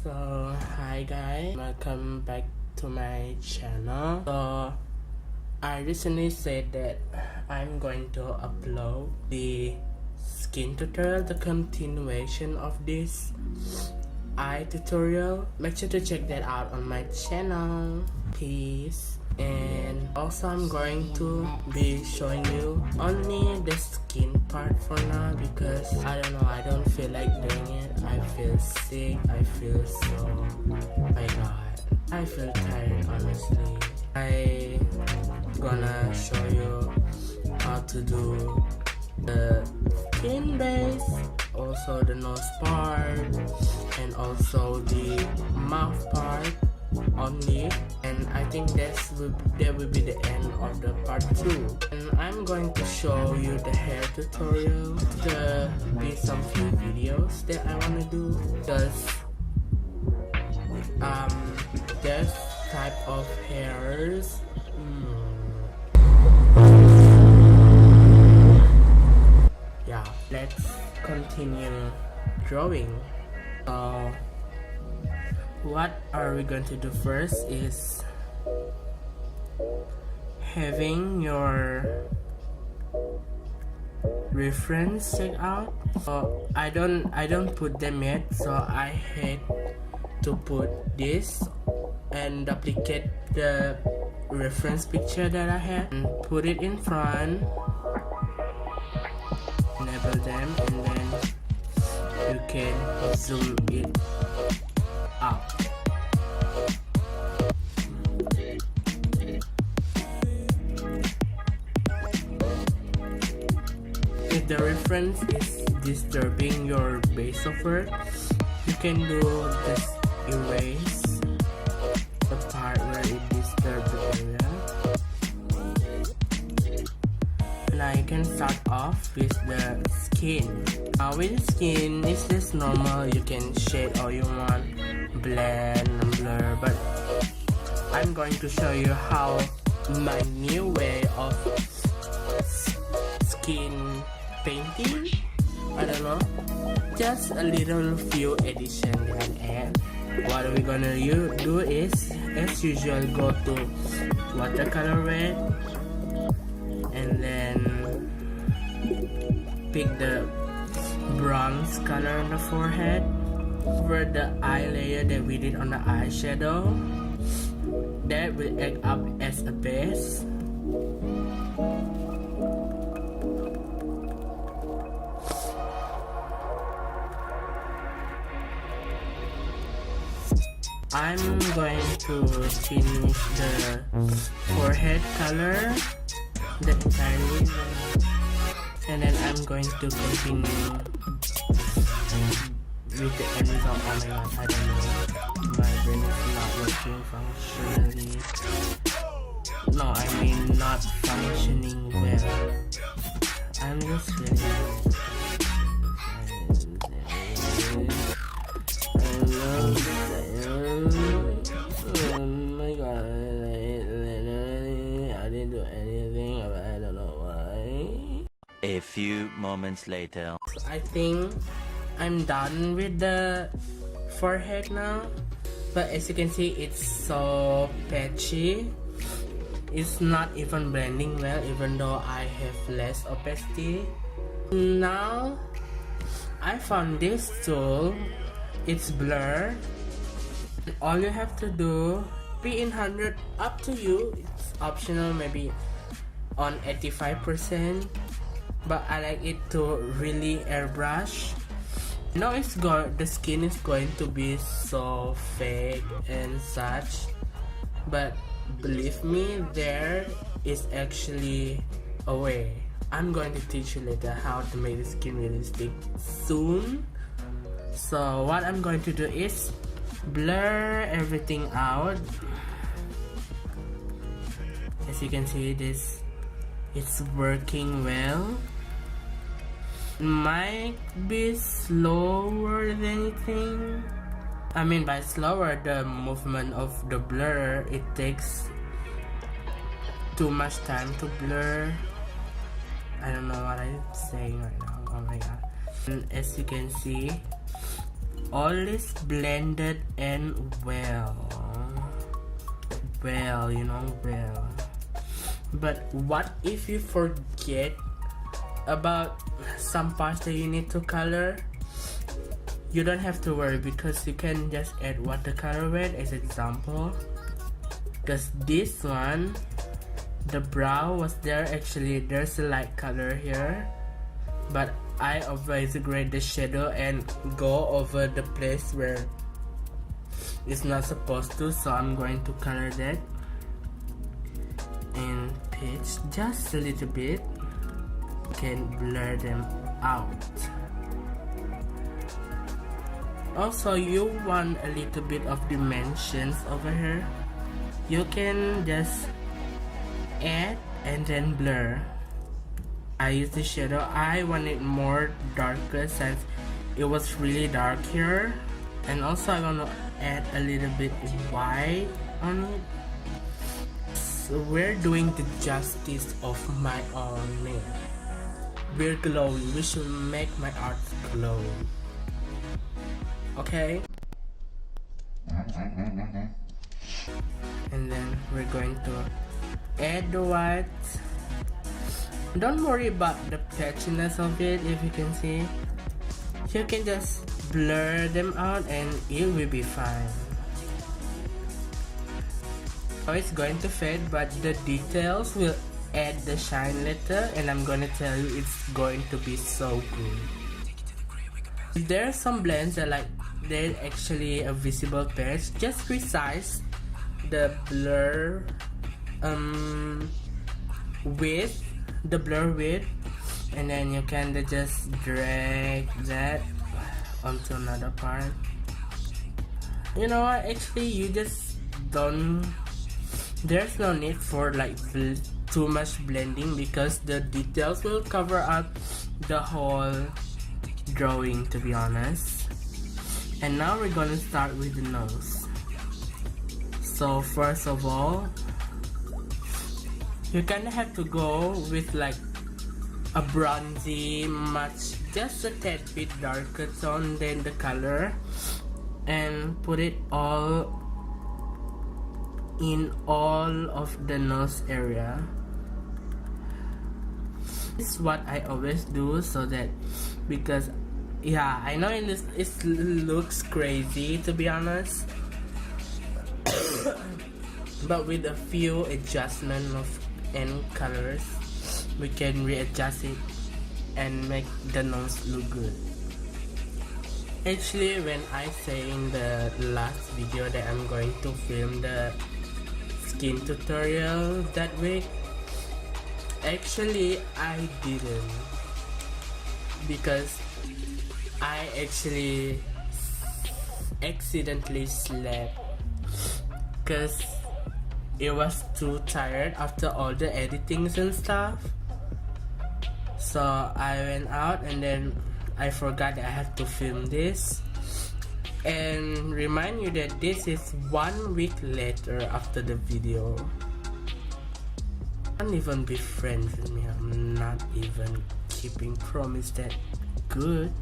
So hi guys, welcome back to my channel. So I recently said that I'm going to upload the skin tutorial, the continuation of this eye tutorial. Make sure to check that out on my channel, please. And also I'm going to be showing you only the skin part for now because I don't know, I don't feel like doing it. I feel sick, I feel so, my god, I feel tired honestly. I gonna show you how to do the skin base, also the nose part, and also the mouth part only, and I think that will be the end of the part 2. And I'm going to show you the hair tutorial. There be some few videos that I want to do because there's type of hairs. Yeah, let's continue drawing. So what are we going to do first is having your reference check out. So I don't put them yet, so I had to put this and duplicate the reference picture that I had and put it in front, enable them, and then you can zoom it out. If the reference is disturbing your base of work, you can do this erase the part where it disturbs the area. Now you can start off with the skin. Now with the skin, it's just normal. You can shade all you want, blend and blur, but I'm going to show you how my new way of skin painting. I don't know, just a little few addition that I add. What we're gonna do is, as usual, go to watercolor red and then pick the bronze color on the forehead over the eye layer that we did on the eyeshadow. That will act up as a base. I'm going to finish the forehead color the entirely, and then I'm going to continue with the end result. Oh my god, I don't know, my brain is not working functionally. No, I mean not functioning well. I'm just really oh my god, I didn't do anything, I don't know why. A few moments later, I think I'm done with the forehead now, but as you can see, it's so patchy. It's not even blending well, even though I have less opacity. Now I found this tool. It's blur. All you have to do, be in 100, up to you. It's optional, maybe on 85%, but I like it to really airbrush. Now the skin is going to be so fake and such, but believe me, there is actually a way. I'm going to teach you later how to make the skin realistic soon. So what I'm going to do is blur everything out. As you can see, it's working well. Might be slower than anything. I mean by slower, the movement of the blur, it takes too much time to blur. I don't know what I'm saying right now. Oh my god. And as you can see, all is blended and well, you know, well. But what if you forget about some parts that you need to color? You don't have to worry, because you can just add watercolor red as example. Because this one, the brow was there, actually there's a light color here, but I always grade the shadow and go over the place where it's not supposed to, so I'm going to color that and pitch just a little bit. You can blur them out. Also, you want a little bit of dimensions over here, you can just add and then blur. I use the shadow. I want it more darker since it was really dark here, and also I want to add a little bit white on it. So we're doing the justice of my own name. We're glowing. We should make my art glow. Okay? And then we're going to add the white. Don't worry about the patchiness of it. If you can see, you can just blur them out and it will be fine. So it's going to fade, but the details will add the shine later, and I'm gonna tell you it's going to be so good. There are some blends that like they're actually a visible patch. Just resize the blur width, and then you can just drag that onto another part. You know what, actually you just don't, there's no need for like too much blending, because the details will cover up the whole drawing, to be honest. And now we're gonna start with the nose. So first of all, you kinda have to go with like a bronzy, much, just a tad bit darker tone than the color, and put it all in all of the nose area. This is what I always do, so that, because yeah, I know it looks crazy, to be honest, but with a few adjustments of and colors, we can readjust it and make the nose look good. Actually, when I say in the last video that I'm going to film the skin tutorial that week, actually I didn't, because I actually accidentally slept, because it was too tired after all the editings and stuff. So I went out and then I forgot that I have to film this, and remind you that this is 1 week later after the video. Don't even be friends with me. I'm not even keeping promise that good.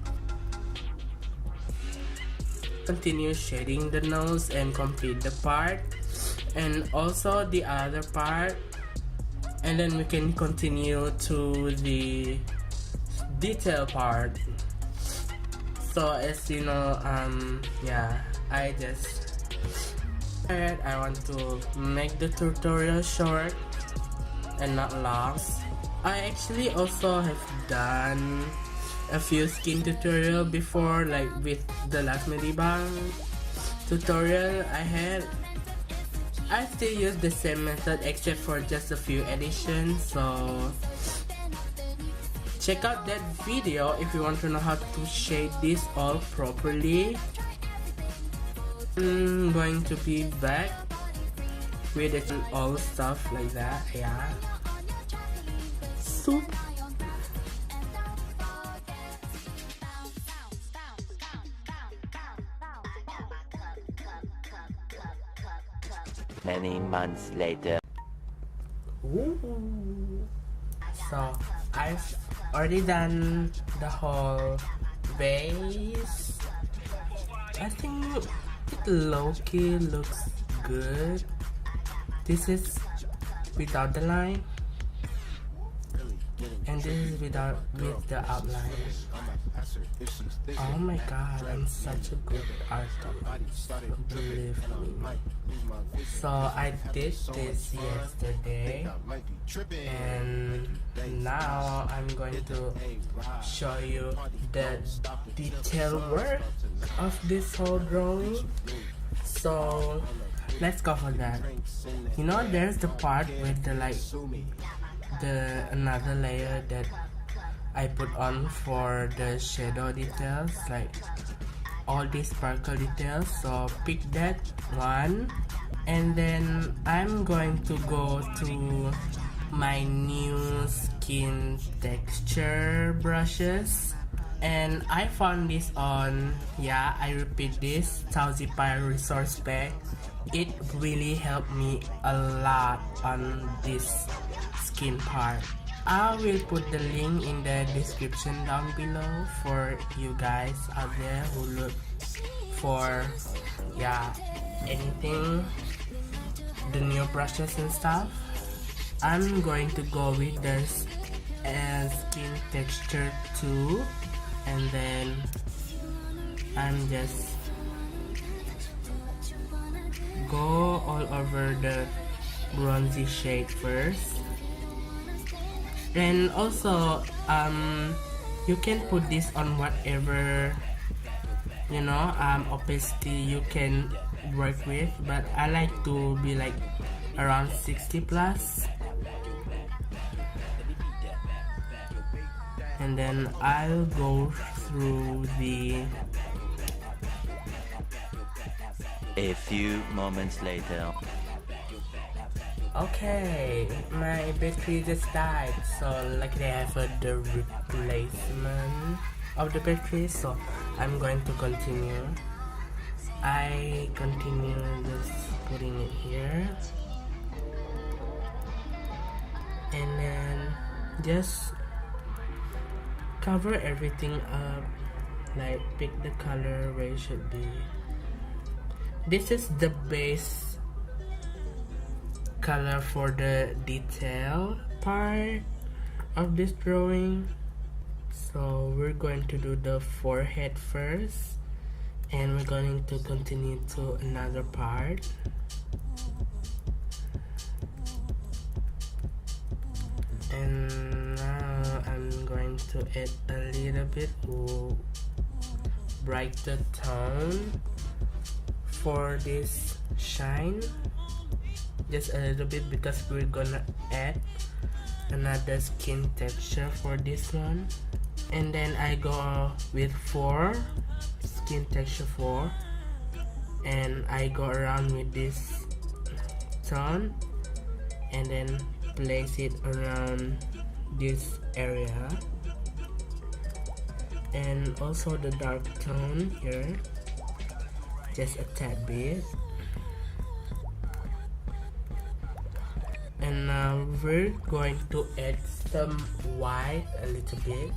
Continue shading the nose and complete the part, and also the other part, and then we can continue to the detail part. So as you know, yeah, I want to make the tutorial short and not long. I actually also have done a few skin tutorial before, like with the last Medibang tutorial I still use the same method except for just a few additions, so check out that video if you want to know how to shade this all properly. I'm going to be back with all stuff like that, yeah. Soup. Many months later. Ooh. So I've already done the whole base, I think it low-key looks good. This is without the line, and this is with the outline. Oh my god, I'm such a good artist, believe me. So I did this yesterday, and now I'm going to show you the detailed work of this whole drawing. So let's go for that. You know, there's the part with the another layer that I put on for the shadow details, like all these sparkle details. So pick that one, and then I'm going to go to my new skin texture brushes, and I found this on, yeah, I repeat this, taozipie resource pack. It really helped me a lot on this skin part. I will put the link in the description down below for you guys out there who look for, yeah, anything, the new brushes and stuff. I'm going to go with this skin texture 2, and then I'm just go all over the bronzy shade first. And also you can put this on whatever, you know, opacity you can work with, but I like to be like around 60 plus. And then I'll go through the A few moments later. Okay, my battery just died, so luckily I have the replacement of the battery, so I'm going to continue. I continue just putting it here, and then just cover everything up, like pick the color where it should be. This is the base color for the detail part of this drawing. So we're going to do the forehead first, and we're going to continue to another part. And now I'm going to add a little bit brighter tone for this shine, just a little bit, because we're gonna add another skin texture for this one. And then I go with 4 skin texture 4, and I go around with this tone and then place it around this area, and also the dark tone here, just a tad bit. And now we're going to add some white a little bit,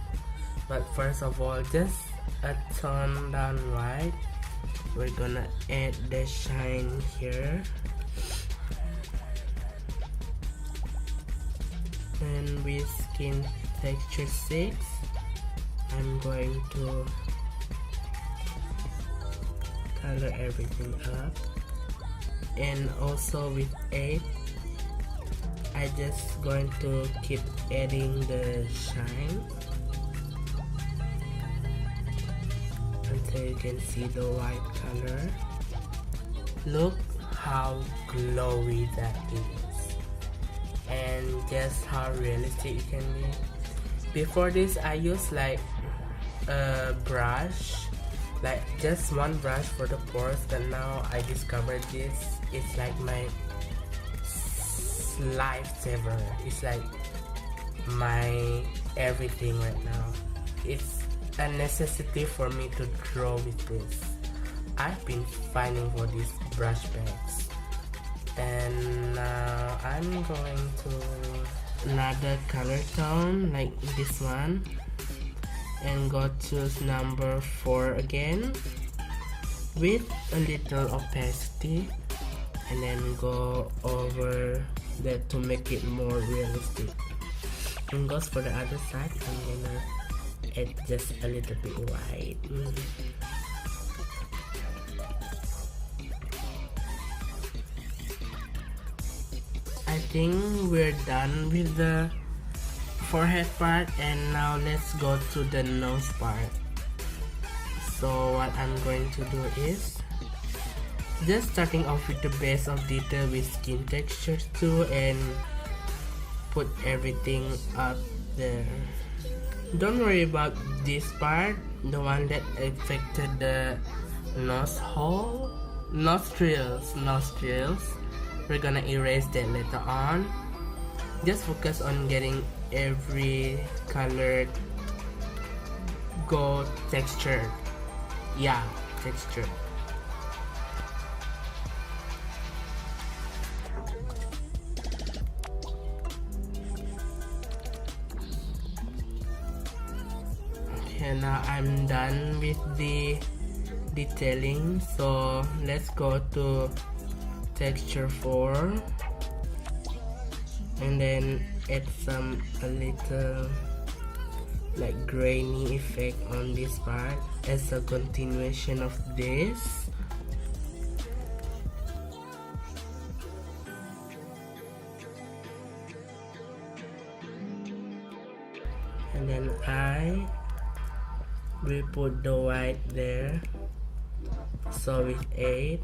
but first of all, just a tone down white. We're gonna add the shine here, and with skin texture 6 I'm going to color everything up. And also with 8 I just going to keep adding the shine until you can see the white color. Look how glowy that is, and just how realistic it can be. Before this I used like a brush, like just one brush for the pores, but now I discovered this. It's like my lifesaver. It's like my everything right now. It's a necessity for me to draw with this. I've been finding for these brush bags, and now I'm going to another color tone like this one, and go to number 4 again, with a little opacity, and then go over that to make it more realistic. And goes for the other side, I'm gonna add just a little bit white. I think we're done with the forehead part, and now let's go to the nose part. So what I'm going to do is just starting off with the base of detail with skin texture too, and put everything up there. Don't worry about this part, the one that affected the nostrils. We're gonna erase that later on. Just focus on getting every colored gold texture. Yeah, texture. Okay, now I'm done with the detailing, so let's go to texture 4 and then add a little like grainy effect on this part as a continuation of this. And then I will put the white there, so with 8.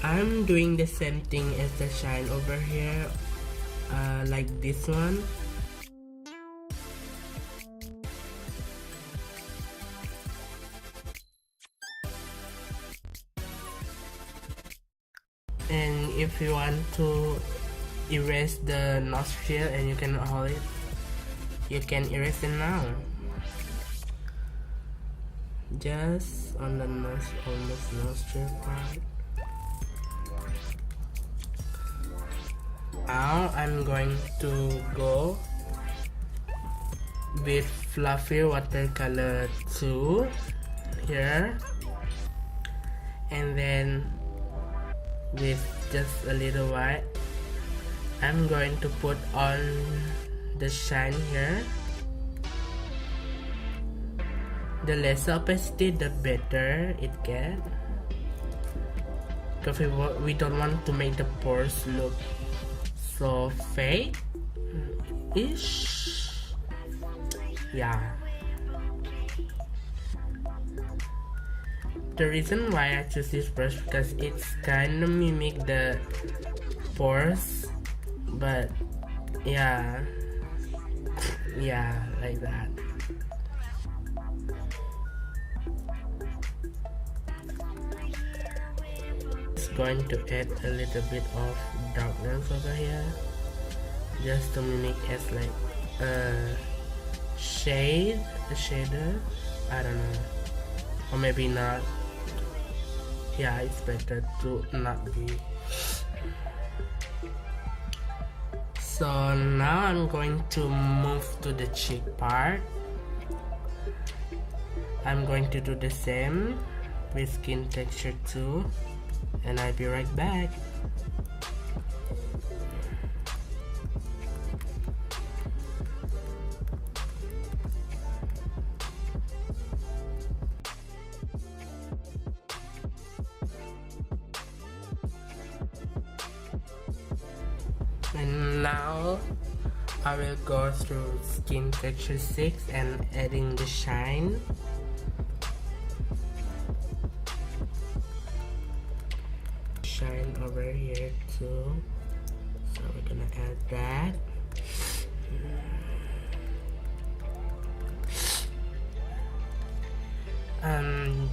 I'm doing the same thing as the shine over here, like this one. And if you want to erase the nostril and you cannot hold it, you can erase it now. Just on the almost nostril part. Now I'm going to go with fluffy watercolor 2 here, and then with just a little white I'm going to put on the shine here. The less opacity the better it gets, because we don't want to make the pores look so fake-ish. Yeah. The reason why I choose this brush because it's kind of mimic the pores, but yeah, like that. It's going to add a little bit of darkness over here, just to mimic as like a shader. I don't know, or maybe not. Yeah, it's better to not be. So now I'm going to move to the cheek part. I'm going to do the same with skin texture too, and I'll be right back. And now I will go through skin texture 6 and adding the shine. Shine over here too, so we're gonna add that.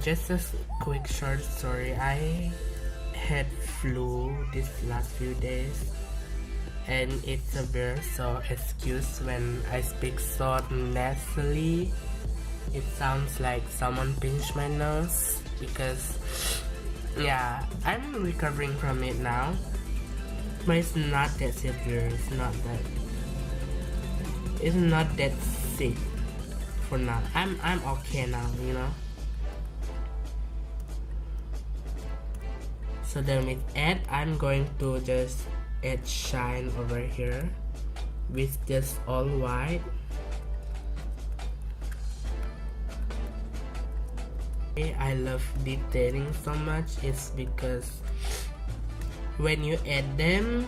Just a quick short story. I had flu these last few days, and it's severe, so excuse when I speak so nasally. It sounds like someone pinched my nose, because yeah, I'm recovering from it now, but it's not that severe. It's not that sick. for now. I'm okay now, you know. So then with add, I'm going to just add shine over here with just all white. I love detailing so much is because when you add them,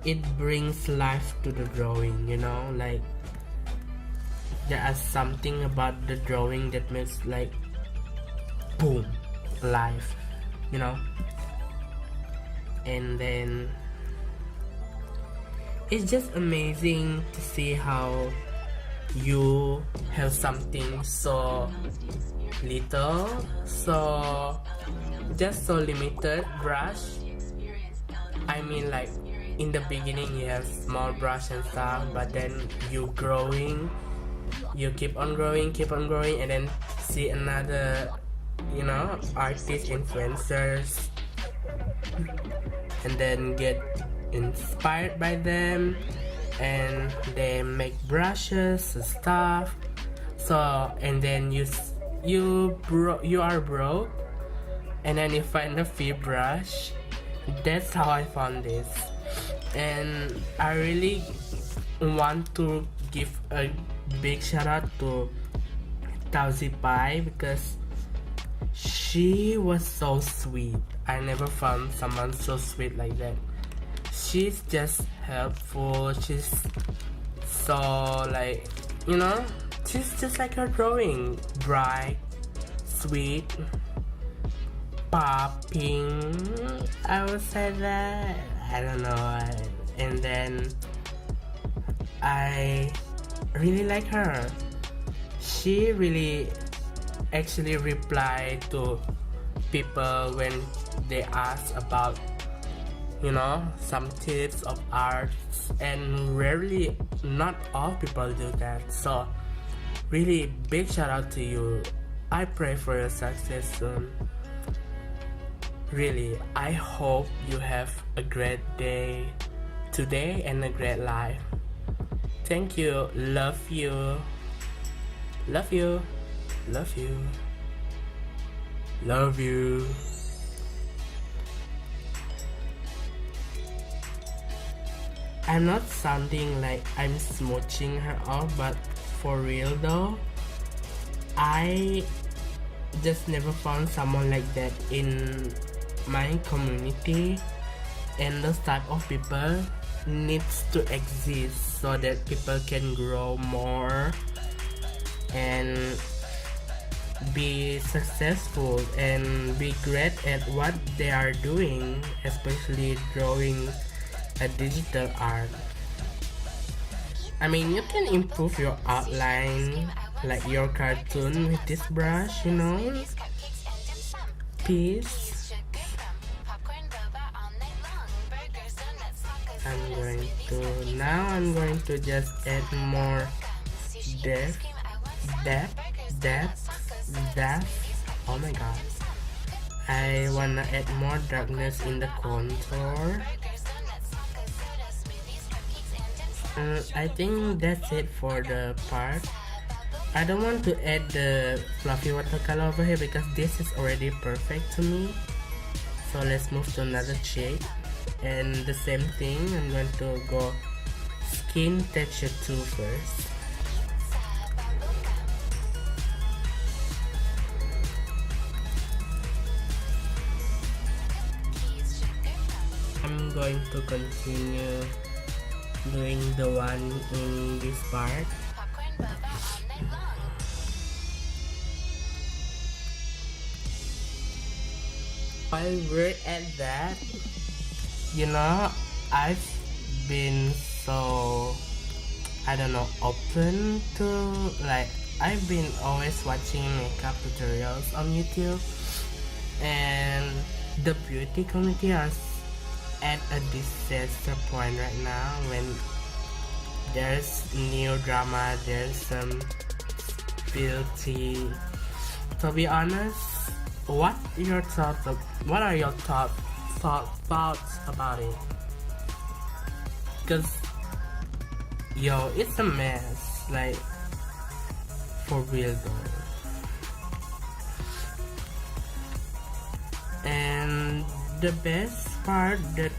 it brings life to the drawing, you know, like there is something about the drawing that makes like boom, life, you know. And then it's just amazing to see how you have something so little, so just so limited brush. I mean, like in the beginning you have small brush and stuff, but then you growing, you keep on growing, and then see another, you know, artist influencers, and then get inspired by them, and they make brushes and stuff. So and then you are broke, and then you find a free brush. That's how I found this, and I really want to give a big shout out to Taozipie because she was so sweet. I never found someone so sweet like that. She's just helpful. She's so, like, you know, she's just like her drawing, bright, sweet, popping, I would say that. I don't know. And then I really like her. She really actually replied to people when they ask about, you know, some tips of art, and rarely, not all people do that. So really big shout out to you. I pray for your success soon. Really, I hope you have a great day today and a great life. Thank you. Love you. Love you. Love you. Love you. I'm not sounding like I'm smooching her off, but for real though, I just never found someone like that in my community, and those type of people needs to exist so that people can grow more and be successful and be great at what they are doing, especially drawing a digital art. I mean, you can improve your outline like your cartoon with this brush, you know. Peace. I'm going to just add more depth. Oh my god. I wanna add more darkness in the contour. I think that's it for the part. I don't want to add the fluffy watercolor over here because this is already perfect to me. So let's move to another shade. And the same thing, I'm going to go skin texture 2 first. I'm going to continue doing the one in this part. While we're at that, you know, I've been so, I don't know, open to, like, I've been always watching makeup tutorials on YouTube, and the beauty community is at a disaster point right now when there's new drama, there's some guilty. To be honest, what are your thoughts about it? Because yo, it's a mess. Like, for real though. And the best part that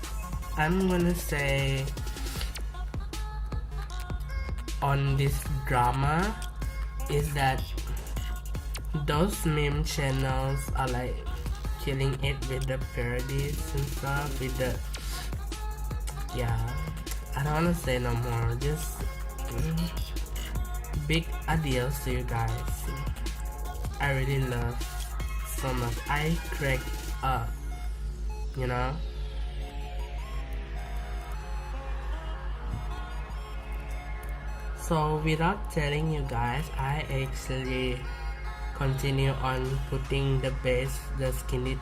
I'm gonna say on this drama is that those meme channels are like killing it with the parodies and stuff, with the yeah, I don't wanna say no more, just big adios to you guys. I really love so much. I cracked up, you know. So without telling you guys, I actually continue on putting the base, the skin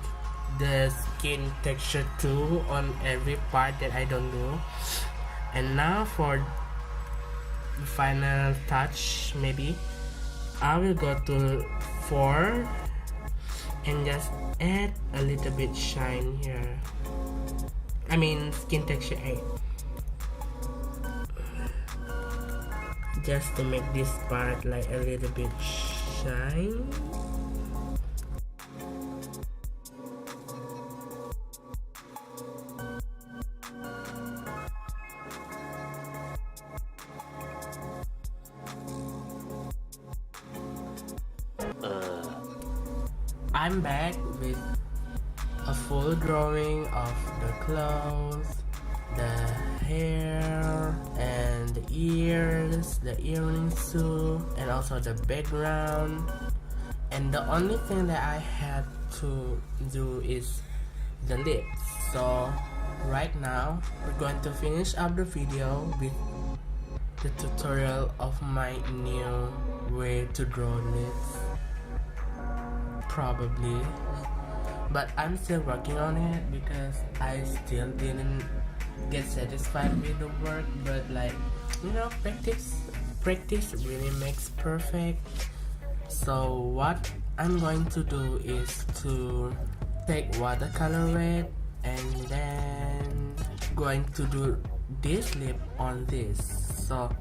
texture too on every part that I don't do. And now for the final touch, maybe I will go to 4 and just add a little bit shine here. I mean skin texture 8, just to make this part like a little bit shine. I'm back with a full drawing of the clothes, the hair, and the ears, the earrings too, and also the background. And the only thing that I had to do is the lips. So right now we're going to finish up the video with the tutorial of my new way to draw lips. Probably, but I'm still working on it because I still didn't get satisfied with the work. But like, you know, practice really makes perfect. So what I'm going to do is to take watercolor red and then going to do this lip on this. So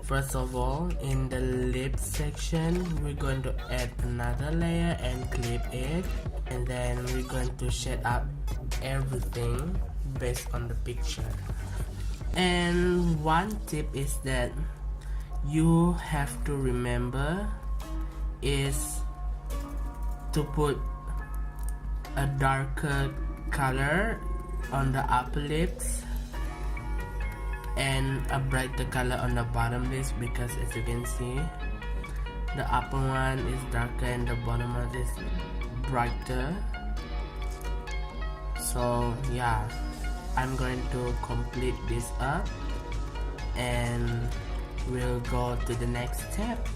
first of all, in the lip section, we're going to add another layer and clip it, and then we're going to shade up everything based on the picture. And one tip is that you have to remember is to put a darker color on the upper lips and a brighter color on the bottom lips, because as you can see, the upper one is darker and the bottom one is brighter. So yeah, I'm going to complete this up and we'll go to the next step.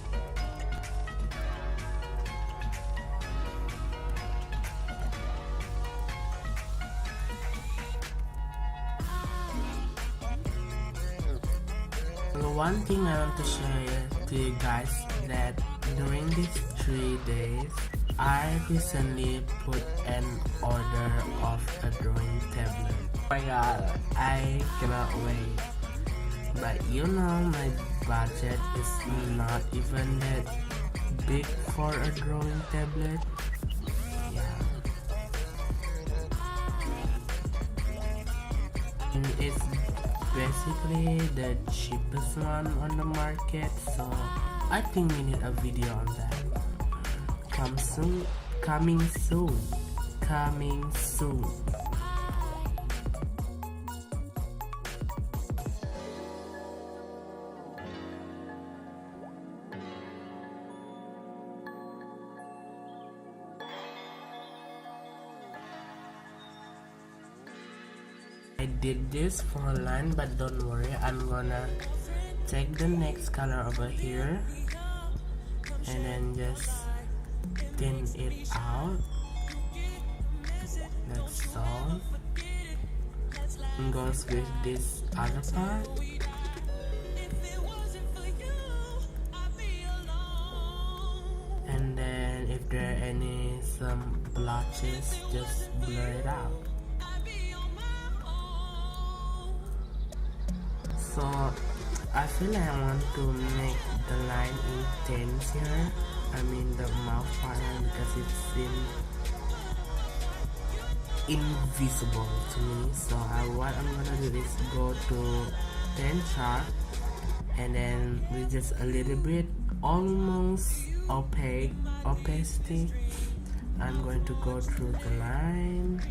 One thing I want to share to you guys that during these 3 days, I recently put an order of a drawing tablet. Oh my god, I cannot wait. But you know, my budget is not even that big for a drawing tablet. Yeah. And it's basically the cheapest one on the market, so I think we need a video on that. Coming soon. I did this for a line, but don't worry, I'm gonna take the next color over here and then just thin it out. That's all. And goes with this other part. And then if there are some blotches, just blur it out. So I feel like I want to make the line intense here. I mean the mouth part line, because it seems invisible to me. So what I'm gonna do is go to pen sharp, and then with just a little bit almost opacity, I'm going to go through the line.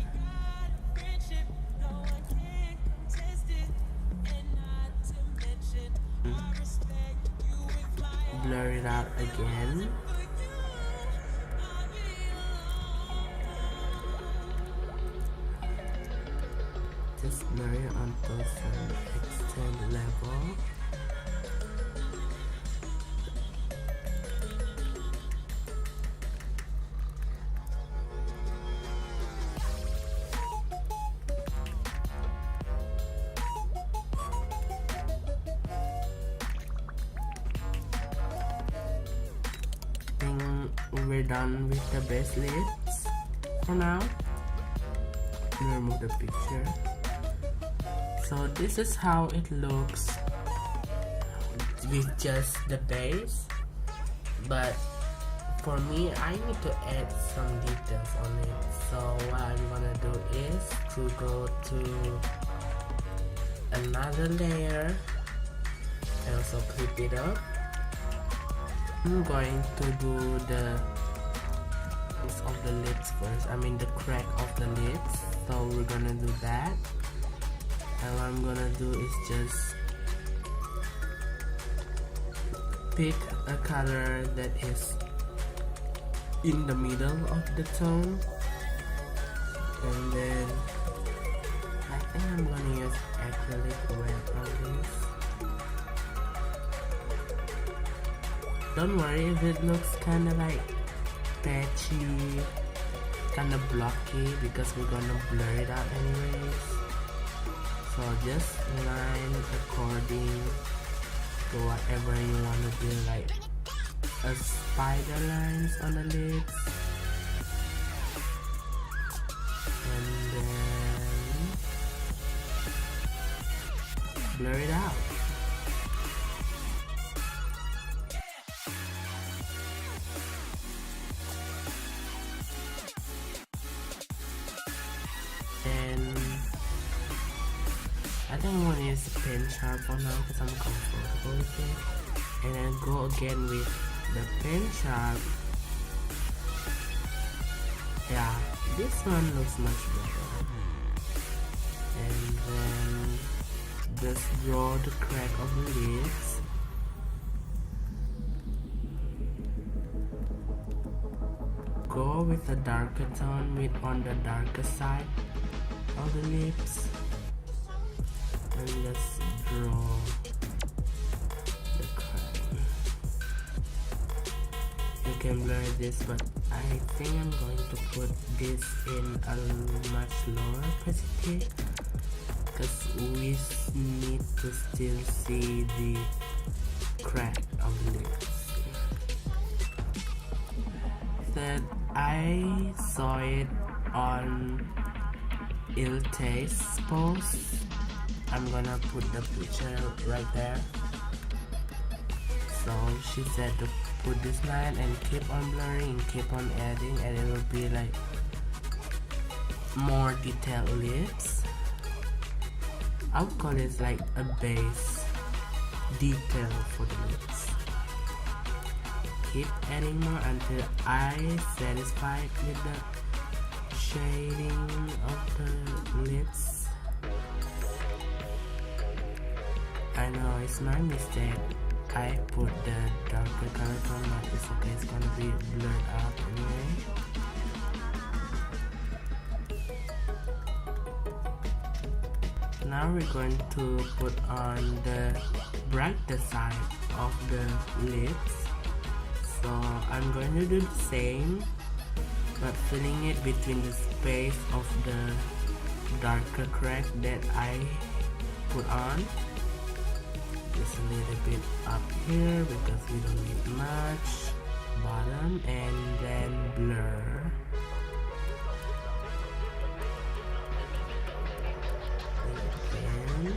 Blur it out again. Just blur it onto some extend level. We're done with the base lips for now. Remove the picture. So this is how it looks with just the base, but for me I need to add some details on it. So what I'm gonna do is to go to another layer and also clip it up. I'm going to do the piece of the lips first, I mean the crack of the lips. So we're gonna do that, and what I'm gonna do is just pick a color that is in the middle of the tone, and then I think I'm gonna use acrylic red on this. Don't worry if it looks kind of like patchy, kind of blocky, because we're gonna blur it out anyways. So just line according to whatever you want to do, like a spider lines on the lips, and then blur it out. I think I'm gonna use the pen sharp for now because I'm comfortable with it, and then go again with the pen sharp. Yeah, this one looks much better. And then just draw the crack of the lips. Go with a darker tone on the darker side of the lips, and just draw the crack. You can blur this, but I think I'm going to put this in a much lower opacity because we need to still see the crack of the lips. That I saw it on Ilte's post. I'm gonna put the picture right there. So she said to put this line and keep on blurring and keep on adding, and it will be like more detailed lips. I would call it like a base detail for the lips. Keep adding more until I satisfied with the shading of the lips. I know it's my mistake. I put the darker color tone, but it's okay, it's gonna be blurred out anyway. Now we're going to put on the brighter side of the lips. So I'm going to do the same, but filling it between the space of the darker crack that I put on. Just a little bit up here because we don't need much. Bottom, and then blur. Again.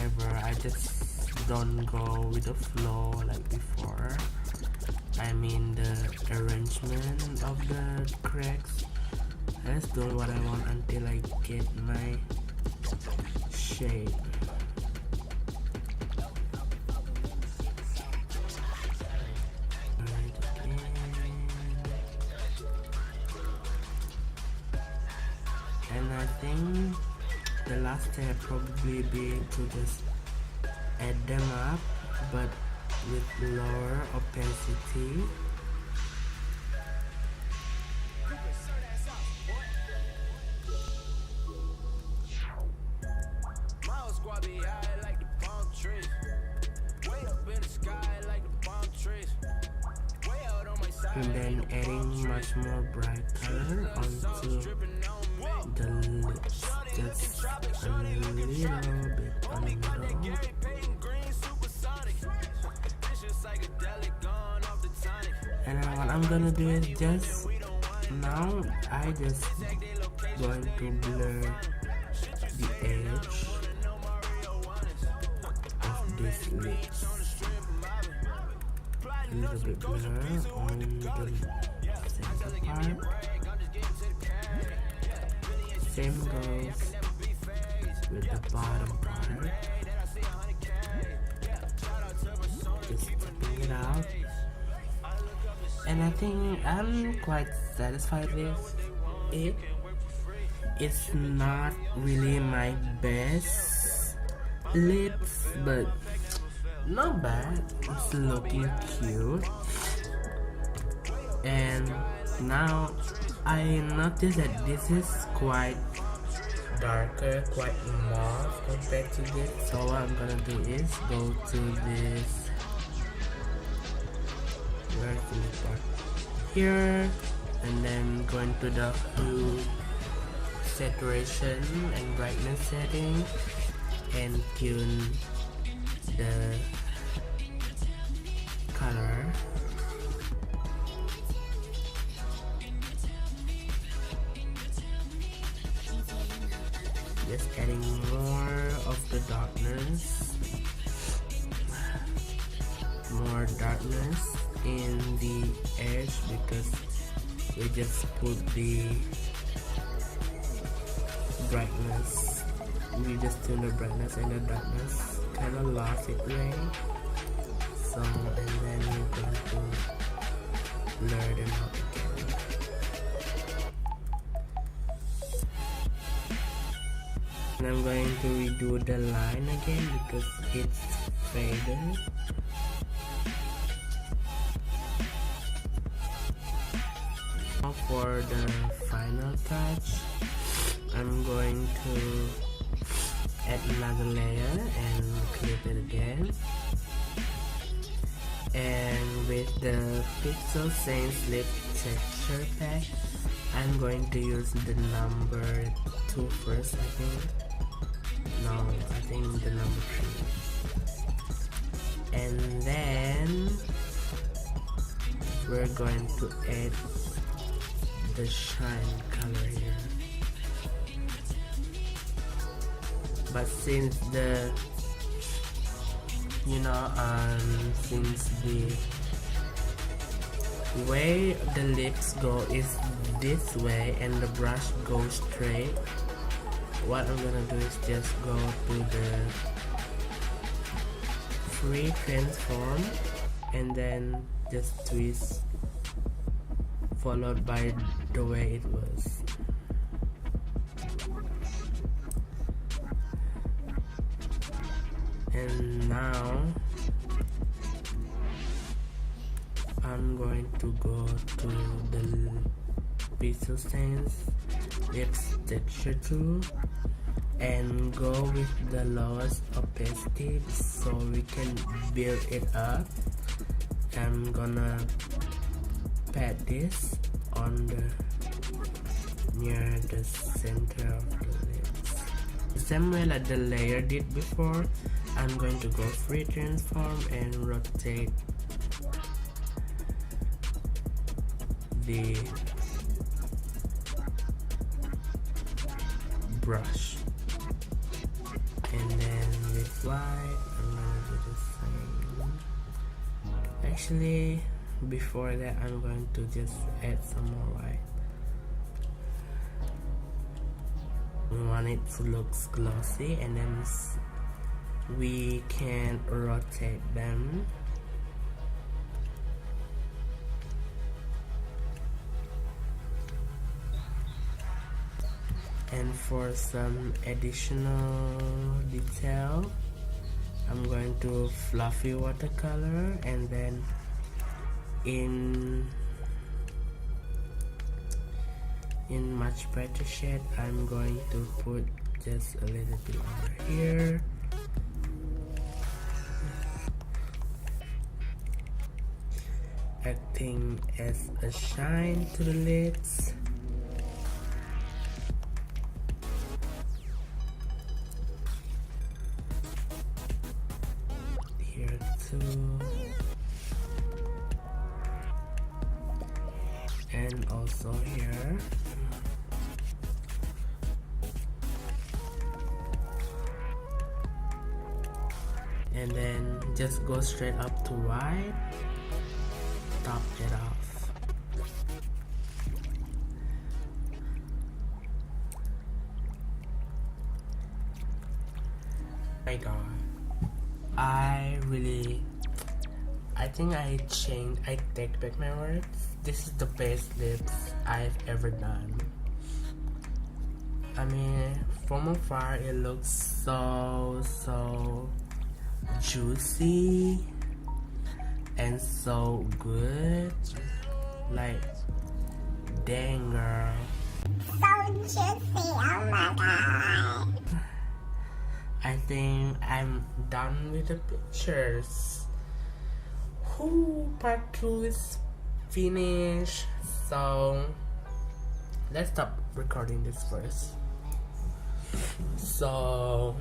whatever. I just don't go with the flow like before. I mean the arrangement of the cracks. I just do what I want until I get my shape. And I think the last step probably be to just add them up, but with lower opacity. And then adding much more bright color onto the lips, just a little bit on the middle. And then what I'm gonna do is just now I just going to blur the edge of this lips. A little bit blur on the center part. Same goes with the bottom part. Just tapping it out. And I think I'm quite satisfied with it. It's not really my best lips, but not bad. It's looking cute. And now I noticed that this is quite darker, quite mauve compared to this. So what I'm gonna do is go to this, where's the part? Here, and then go into the hue, saturation and brightness setting, and tune the color. Just adding more of the darkness, more darkness in the edge, because we just put the brightness, we just tune the brightness and the darkness, kind of lost it way. So, and then we're going to blur them out again. And I'm going to redo the line again because it's faded. Now for the final touch, I'm going to add another layer and clip it again. And with the Pixel Sense Lip Texture Pack, I'm going to use the number 2 first, I think. No, I think the number 3. And then we're going to add the shine color here. But since the since the way the lips go is this way and the brush goes straight, what I'm gonna do is just go to the free transform and then just twist followed by the way it was. And now I'm going to go to the Pixel Sense Lips Texture tool and go with the lowest opacity so we can build it up. I'm gonna pat this on the near the center of the lips. The same way like the layer did before, I'm going to go free transform and rotate the brush, and then with white. I'm gonna do the same. Actually, before that, I'm going to just add some more white. We want it to look glossy, and then we can rotate them. And for some additional detail, I'm going to fluffy watercolor, and then in much brighter shade, I'm going to put just a little bit over here. Acting as a shine to the lids. Here too. And also here. And then just go straight up to white, top it off. My god, I think I take back my words. This is the best lips I've ever done. I mean, from afar it looks so juicy and so good. Like, dang girl, So juicy, oh my god. I think I'm done with the pictures. Part 2 is finished, so let's stop recording this first. So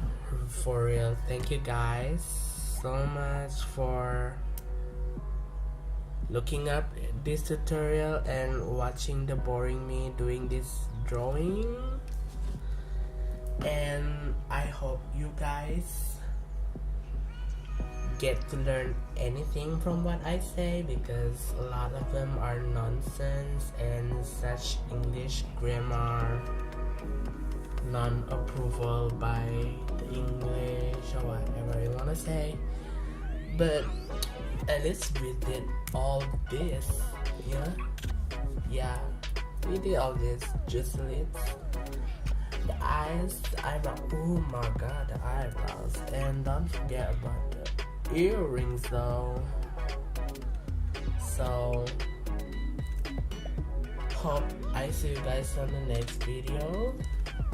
for real, thank you guys so much for looking up this tutorial and watching the boring me doing this drawing. And I hope you guys get to learn anything from what I say, because a lot of them are nonsense and such English grammar non-approval by the English or whatever you wanna say. But at least we did all this, yeah, we did all this. Just lips, the eyes, the eyebrow, oh my god, the eyebrows, and don't forget about the earrings though. So hope I see you guys on the next video,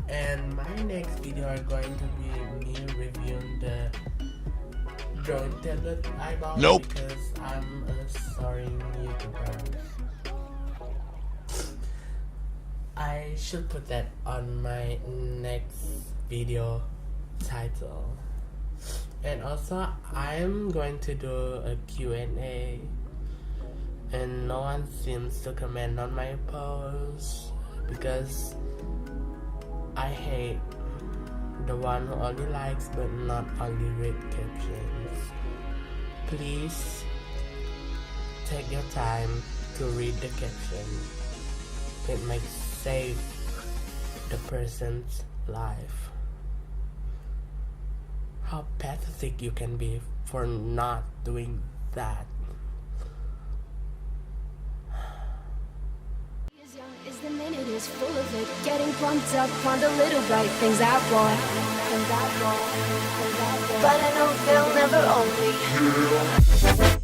and my next video are going to be me reviewing the Untitled eyebrow. Nope. Because I'm a soaring YouTuber. I should put that on my next video title. And also, I'm going to do a Q&A, and no one seems to comment on my posts because I hate the one who only likes but not only read captions. Please take your time to read the caption. It might save the person's life. How pathetic you can be for not doing that. Is the minute is full of it, getting pumped up on the little bright things I want, but I know they'll never own me.